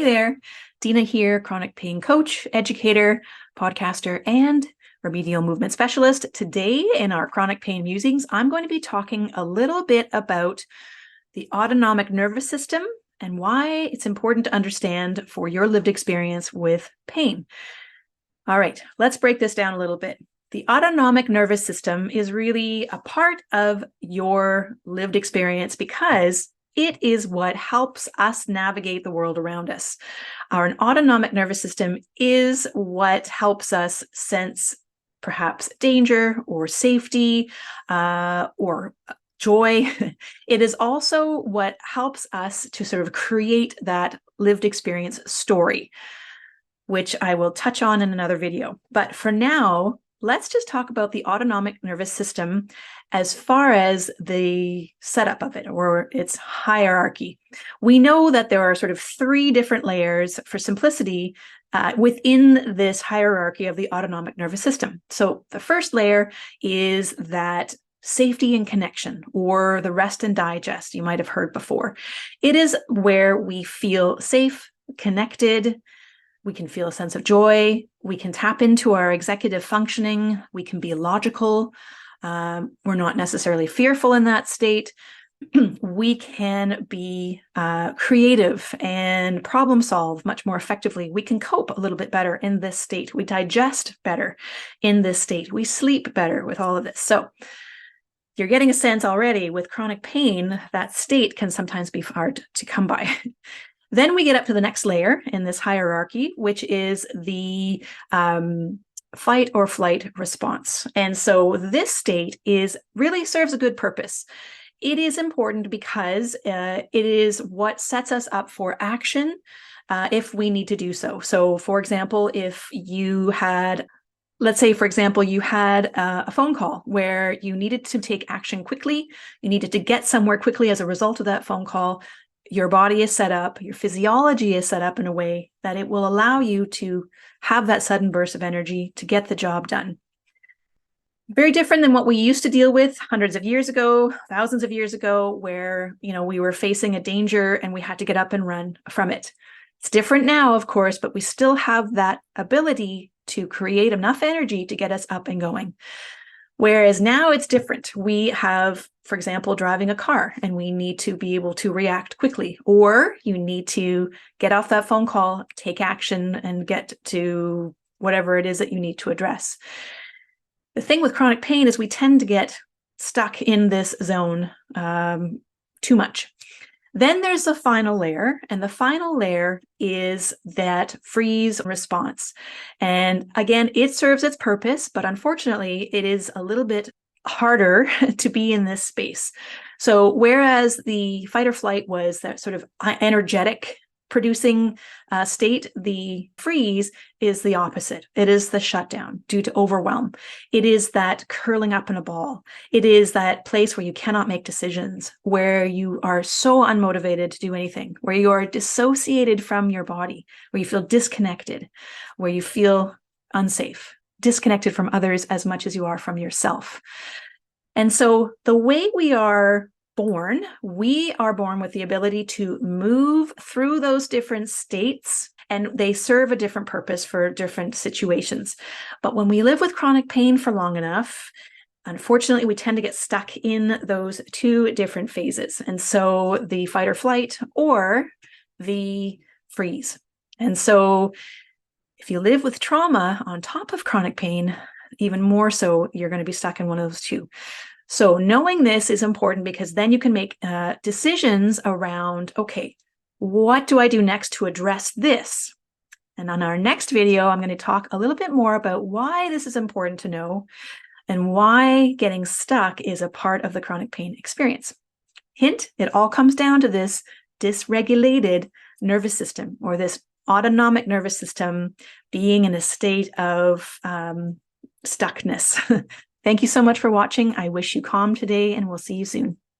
Hey there, Dina here, chronic pain coach, educator, podcaster, and remedial movement specialist. Today in our chronic pain musings, I'm going to be talking a little bit about the autonomic nervous system and why it's important to understand for your lived experience with pain. All right, let's break this down a little bit. The autonomic nervous system is really a part of your lived experience because it is what helps us navigate the world around us. Our autonomic nervous system is what helps us sense perhaps danger or safety or joy. It is also what helps us to sort of create that lived experience story, which I will touch on in another video. But for now, let's just talk about the autonomic nervous system as far as the setup of it or its hierarchy. We know that there are sort of three different layers for simplicity within this hierarchy of the autonomic nervous system. So the first layer is that safety and connection, or the rest and digest you might have heard before. It is where we feel safe, connected. We can feel a sense of joy. We can tap into our executive functioning. We can be logical. We're not necessarily fearful in that state. We can be creative and problem solve much more effectively. We can cope a little bit better in this state. We digest better in this state. We sleep better with all of this. So you're getting a sense already with chronic pain, that state can sometimes be hard to come by. Then we get up to the next layer in this hierarchy, which is the fight or flight response. And so this state really serves a good purpose. It is important because it is what sets us up for action if we need to do so. So for example, if you had, let's say, for example, you had a phone call where you needed to take action quickly, you needed to get somewhere quickly as a result of that phone call. Your body is set up, your physiology is set up in a way that it will allow you to have that sudden burst of energy to get the job done. Very different than what we used to deal with hundreds of years ago, thousands of years ago, where we were facing a danger and we had to get up and run from it. It's different now, of course, but we still have that ability to create enough energy to get us up and going. Whereas now it's different. We have, for example, driving a car and we need to be able to react quickly, or you need to get off that phone call, take action, and get to whatever it is that you need to address. The thing with chronic pain is we tend to get stuck in this zone too much. Then there's the final layer, and the final layer is that freeze response. And again, it serves its purpose, but unfortunately, it is a little bit harder to be in this space. So whereas the fight or flight was that sort of energetic producing state, the freeze is the opposite. It is the shutdown due to overwhelm. It is that curling up in a ball. It is that place where you cannot make decisions, where you are so unmotivated to do anything, where you are dissociated from your body, where you feel disconnected, where you feel unsafe, disconnected from others as much as you are from yourself. And so the way we are born with the ability to move through those different states, and they serve a different purpose for different situations. But when we live with chronic pain for long enough, unfortunately, we tend to get stuck in those two different phases. And so the fight or flight or the freeze. And so if you live with trauma on top of chronic pain, even more so, you're going to be stuck in one of those two. So knowing this is important because then you can make decisions around, okay, what do I do next to address this? And on our next video, I'm going to talk a little bit more about why this is important to know and why getting stuck is a part of the chronic pain experience. Hint, it all comes down to this dysregulated nervous system, or this autonomic nervous system being in a state of stuckness. Thank you so much for watching. I wish you calm today, and we'll see you soon.